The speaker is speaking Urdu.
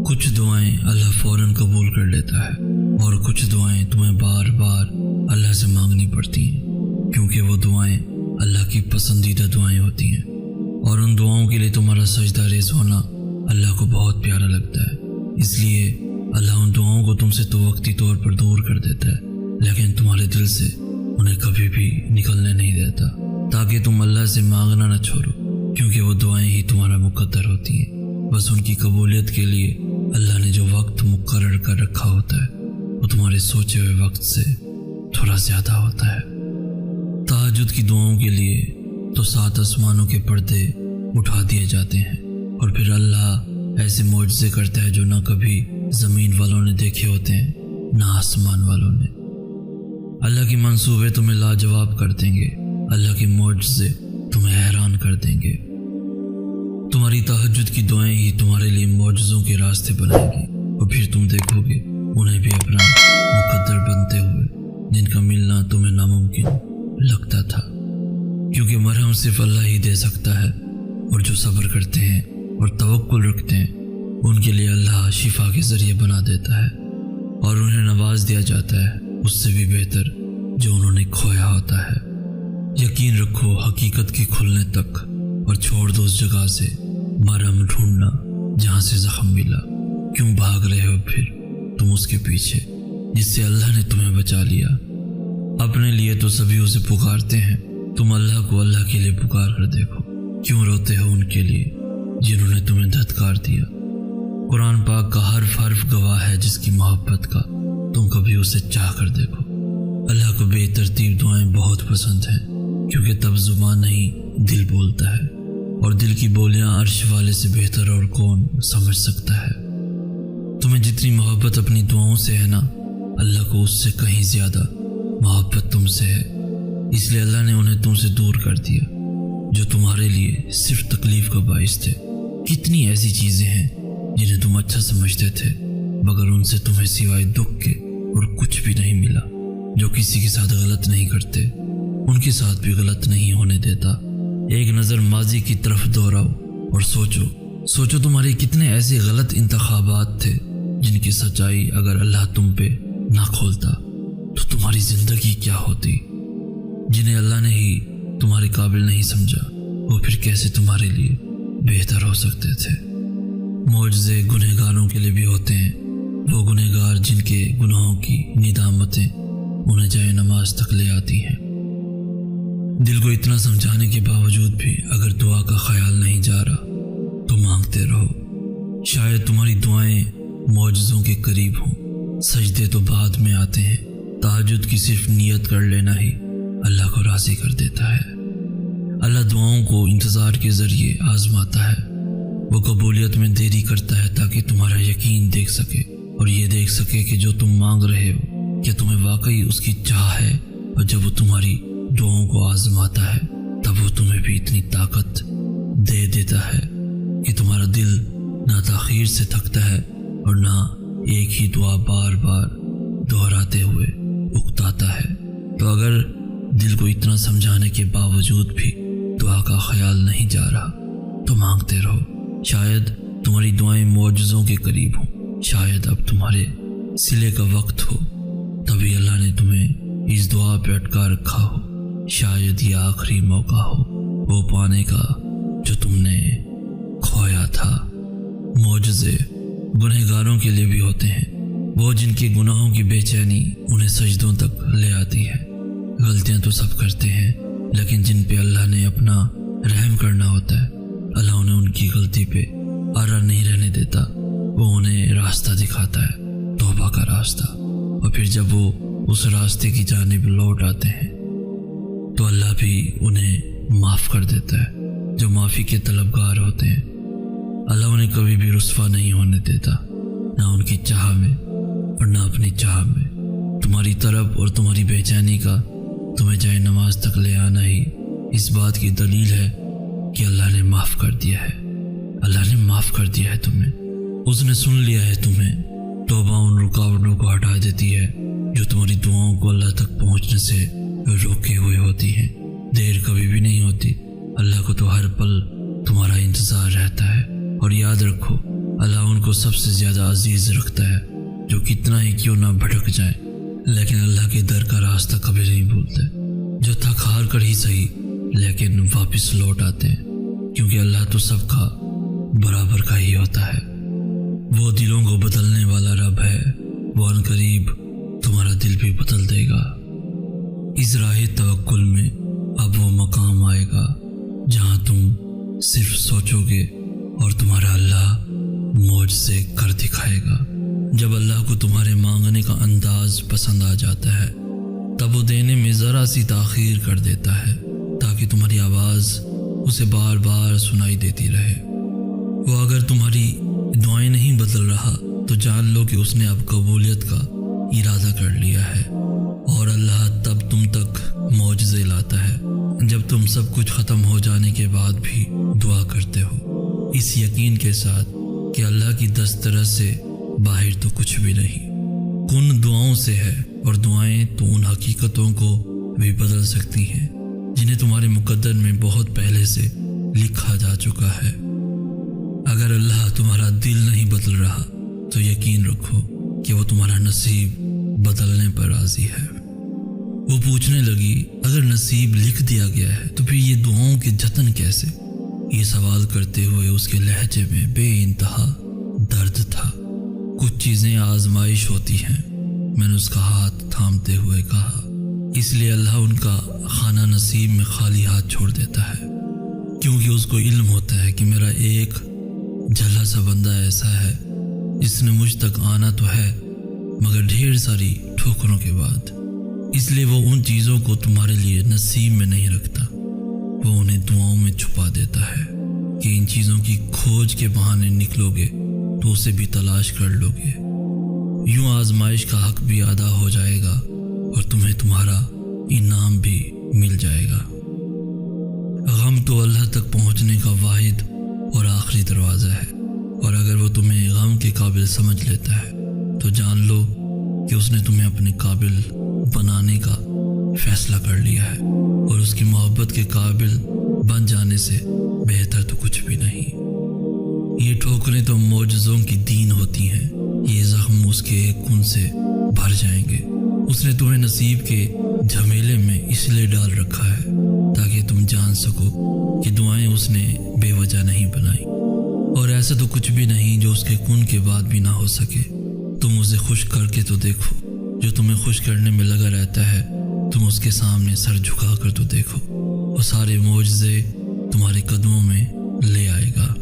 کچھ دعائیں اللہ فوراً قبول کر لیتا ہے اور کچھ دعائیں تمہیں بار بار اللہ سے مانگنی پڑتی ہیں، کیونکہ وہ دعائیں اللہ کی پسندیدہ دعائیں ہوتی ہیں، اور ان دعاؤں کے لیے تمہارا سجدہ ریز ہونا اللہ کو بہت پیارا لگتا ہے۔ اس لیے اللہ ان دعاؤں کو تم سے تو وقتی طور پر دور کر دیتا ہے، لیکن تمہارے دل سے انہیں کبھی بھی نکلنے نہیں دیتا، تاکہ تم اللہ سے مانگنا نہ چھوڑو، کیونکہ وہ دعائیں ہی تمہارا مقدر ہوتی ہیں۔ بس ان کی قبولیت کے لیے اللہ نے جو وقت مقرر کر رکھا ہوتا ہے وہ تمہارے سوچے ہوئے وقت سے تھوڑا زیادہ ہوتا ہے۔ تہجد کی دعاؤں کے لیے تو 7 آسمانوں کے پردے اٹھا دیے جاتے ہیں، اور پھر اللہ ایسے معجزے کرتا ہے جو نہ کبھی زمین والوں نے دیکھے ہوتے ہیں نہ آسمان والوں نے۔ اللہ کے منصوبے تمہیں لاجواب کر دیں گے، اللہ کے معجزے تمہیں حیران کر دیں گے۔ تمہاری تہجد کی دعائیں ہی تمہارے لیے معجزوں کے راستے بنائیں گی، اور پھر تم دیکھو گے انہیں بھی اپنا مقدر بنتے ہوئے، جن کا ملنا تمہیں ناممکن لگتا تھا، کیونکہ مرہم صرف اللہ ہی دے سکتا ہے، اور جو صبر کرتے ہیں اور توکل رکھتے ہیں ان کے لیے اللہ شفا کے ذریعے بنا دیتا ہے، اور انہیں نواز دیا جاتا ہے اس سے بھی بہتر جو انہوں نے کھویا ہوتا ہے۔ یقین رکھو حقیقت کے کھلنے تک، اور چھوڑ دو اس جگہ سے مرہم ڈھونڈنا جہاں سے زخم ملا۔ کیوں بھاگ رہے ہو پھر تم اس کے پیچھے جس سے اللہ نے تمہیں بچا لیا؟ اپنے لیے تو سبھی اسے پکارتے ہیں، تم اللہ کو اللہ کے لیے پکار کر دیکھو۔ کیوں روتے ہو ان کے لیے جنہوں نے تمہیں دھتکار دیا؟ قرآن پاک کا حرف گواہ ہے جس کی محبت کا تم کبھی اسے چاہ کر دیکھو۔ اللہ کو بے ترتیب دعائیں بہت پسند ہیں، کیونکہ تب زبان نہیں دل بولتا ہے، اور دل کی بولیاں عرش والے سے بہتر اور کون سمجھ سکتا ہے۔ تمہیں جتنی محبت اپنی دعاؤں سے ہے نا، اللہ کو اس سے کہیں زیادہ محبت تم سے ہے، اس لیے اللہ نے انہیں تم سے دور کر دیا جو تمہارے لیے صرف تکلیف کا باعث تھے۔ کتنی ایسی چیزیں ہیں جنہیں تم اچھا سمجھتے تھے، مگر ان سے تمہیں سوائے دکھ کے اور کچھ بھی نہیں ملا۔ جو کسی کے ساتھ غلط نہیں کرتے ان کے ساتھ بھی غلط نہیں ہونے دیتا۔ ایک نظر ماضی کی طرف دوہراؤ اور سوچو تمہارے کتنے ایسے غلط انتخابات تھے جن کی سچائی اگر اللہ تم پہ نہ کھولتا تو تمہاری زندگی کیا ہوتی۔ جنہیں اللہ نے ہی تمہارے قابل نہیں سمجھا وہ پھر کیسے تمہارے لیے بہتر ہو سکتے تھے۔ معجزے گنہگاروں کے لیے بھی ہوتے ہیں، وہ گنہگار جن کے گناہوں کی ندامتیں انہیں جائے نماز تک لے آتی ہیں۔ دل کو اتنا سمجھانے کے باوجود بھی اگر دعا کا خیال نہیں جا رہا تو مانگتے رہو، شاید تمہاری دعائیں معجزوں کے قریب ہوں۔ سجدے تو بعد میں آتے ہیں، تہجد کی صرف نیت کر لینا ہی اللہ کو راضی کر دیتا ہے۔ اللہ دعاؤں کو انتظار کے ذریعے آزماتا ہے، وہ قبولیت میں دیری کرتا ہے تاکہ تمہارا یقین دیکھ سکے اور یہ دیکھ سکے کہ جو تم مانگ رہے ہو کیا تمہیں واقعی اس کی چاہ ہے، اور جب وہ تمہاری دعاؤں کو آزماتا ہے تب وہ تمہیں بھی اتنی طاقت دے دیتا ہے کہ تمہارا دل نہ تاخیر سے تھکتا ہے اور نہ ایک ہی دعا بار بار دہراتے ہوئے اکتاتا ہے۔ تو اگر دل کو اتنا سمجھانے کے باوجود بھی دعا کا خیال نہیں جا رہا تو مانگتے رہو، شاید تمہاری دعائیں معجزوں کے قریب ہوں، شاید اب تمہارے صلے کا وقت ہو، تبھی اللہ نے تمہیں اس دعا پہ اٹکا رکھا ہو، شاید یہ آخری موقع ہو وہ پانے کا جو تم نے کھویا تھا۔ معجزے گنہگاروں کے لیے بھی ہوتے ہیں، وہ جن کے گناہوں کی بے چینی انہیں سجدوں تک لے آتی ہے۔ غلطیاں تو سب کرتے ہیں، لیکن جن پہ اللہ نے اپنا رحم کرنا ہوتا ہے اللہ انہیں ان کی غلطی پہ آرا نہیں رہنے دیتا، وہ انہیں راستہ دکھاتا ہے، توبہ کا راستہ، اور پھر جب وہ اس راستے کی جانب لوٹ آتے ہیں تو اللہ بھی انہیں معاف کر دیتا ہے۔ جو معافی کے طلبگار ہوتے ہیں اللہ انہیں کبھی بھی رسوا نہیں ہونے دیتا، نہ ان کی چاہ میں اور نہ اپنی چاہ میں۔ تمہاری طرف اور تمہاری بے چینی کا تمہیں جائے نماز تک لے آنا ہی اس بات کی دلیل ہے کہ اللہ نے معاف کر دیا ہے، اللہ نے معاف کر دیا ہے تمہیں، اس نے سن لیا ہے تمہیں۔ توبہ ان رکاوٹوں کو ہٹا دیتی ہے جو تمہاری دعاؤں کو اللہ تک پہنچنے سے روکے ہوئے ہوتی ہیں۔ دیر کبھی بھی نہیں ہوتی، اللہ کو تو ہر پل تمہارا انتظار رہتا ہے، اور یاد رکھو اللہ ان کو سب سے زیادہ عزیز رکھتا ہے جو کتنا ہی کیوں نہ بھٹک جائیں لیکن اللہ کے در کا راستہ کبھی نہیں بھولتے، جو تھک ہار کر ہی صحیح لیکن واپس لوٹ آتے ہیں، کیونکہ اللہ تو سب کا برابر کا ہی ہوتا ہے۔ وہ دلوں کو بدلنے والا رب ہے، وہ عنقریب تمہارا دل بھی بدل دے گا۔ اس راہ توکل میں اب وہ مقام آئے گا جہاں تم صرف سوچو گے اور تمہارا اللہ معجزے کر دکھائے گا۔ جب اللہ کو تمہارے مانگنے کا انداز پسند آ جاتا ہے تب وہ دینے میں ذرا سی تاخیر کر دیتا ہے تاکہ تمہاری آواز اسے بار بار سنائی دیتی رہے۔ وہ اگر تمہاری دعائیں نہیں بدل رہا تو جان لو کہ اس نے اب قبولیت کا ارادہ کر لیا ہے، اور اللہ تب تم تک معجزے لاتا ہے جب تم سب کچھ ختم ہو جانے کے بعد بھی دعا کرتے ہو، اس یقین کے ساتھ کہ اللہ کی دسترس سے باہر تو کچھ بھی نہیں۔ کن دعاؤں سے ہے، اور دعائیں تو ان حقیقتوں کو بھی بدل سکتی ہیں جنہیں تمہارے مقدر میں بہت پہلے سے لکھا جا چکا ہے۔ اگر اللہ تمہارا دل نہیں بدل رہا تو یقین رکھو کہ وہ تمہارا نصیب بدلنے پر راضی ہے۔ وہ پوچھنے لگی اگر نصیب لکھ دیا گیا ہے تو پھر یہ دعاؤں کے جتن کیسے؟ یہ سوال کرتے ہوئے اس کے لہجے میں بے انتہا درد تھا۔ کچھ چیزیں آزمائش ہوتی ہیں، میں نے اس کا ہاتھ تھامتے ہوئے کہا، اس لیے اللہ ان کا خانہ نصیب میں خالی ہاتھ چھوڑ دیتا ہے، کیونکہ اس کو علم ہوتا ہے کہ میرا ایک جھلا سا بندہ ایسا ہے جس نے مجھ تک آنا تو ہے مگر ڈھیر ساری ٹھوکروں کے بعد، اس لیے وہ ان چیزوں کو تمہارے لیے نصیب میں نہیں رکھتا، وہ انہیں دعاؤں میں چھپا دیتا ہے کہ ان چیزوں کی کھوج کے بہانے نکلو گے تو اسے بھی تلاش کر لو گے، یوں آزمائش کا حق بھی ادا ہو جائے گا اور تمہیں تمہارا انعام بھی مل جائے گا۔ غم تو اللہ تک پہنچنے کا واحد اور آخری دروازہ ہے، اور اگر وہ تمہیں غم کے قابل سمجھ لیتا ہے تو جان لو کہ اس نے تمہیں اپنے قابل بنانے کا فیصلہ کر لیا ہے، اور اس کی محبت کے قابل بن جانے سے بہتر تو کچھ بھی نہیں۔ یہ ٹھوکریں تو معجزوں کی دین ہوتی ہیں، یہ زخم اس کے ایک کن سے بھر جائیں گے۔ اس نے تمہیں نصیب کے جھمیلے میں اس لیے ڈال رکھا ہے تاکہ تم جان سکو کہ دعائیں اس نے بے وجہ نہیں بنائی، اور ایسا تو کچھ بھی نہیں جو اس کے کن کے بعد بھی نہ ہو سکے۔ تم اسے خوش کر کے تو دیکھو، جو تمہیں خوش کرنے میں لگا رہتا ہے تم اس کے سامنے سر جھکا کر تو دیکھو، وہ سارے معجزے تمہارے قدموں میں لے آئے گا۔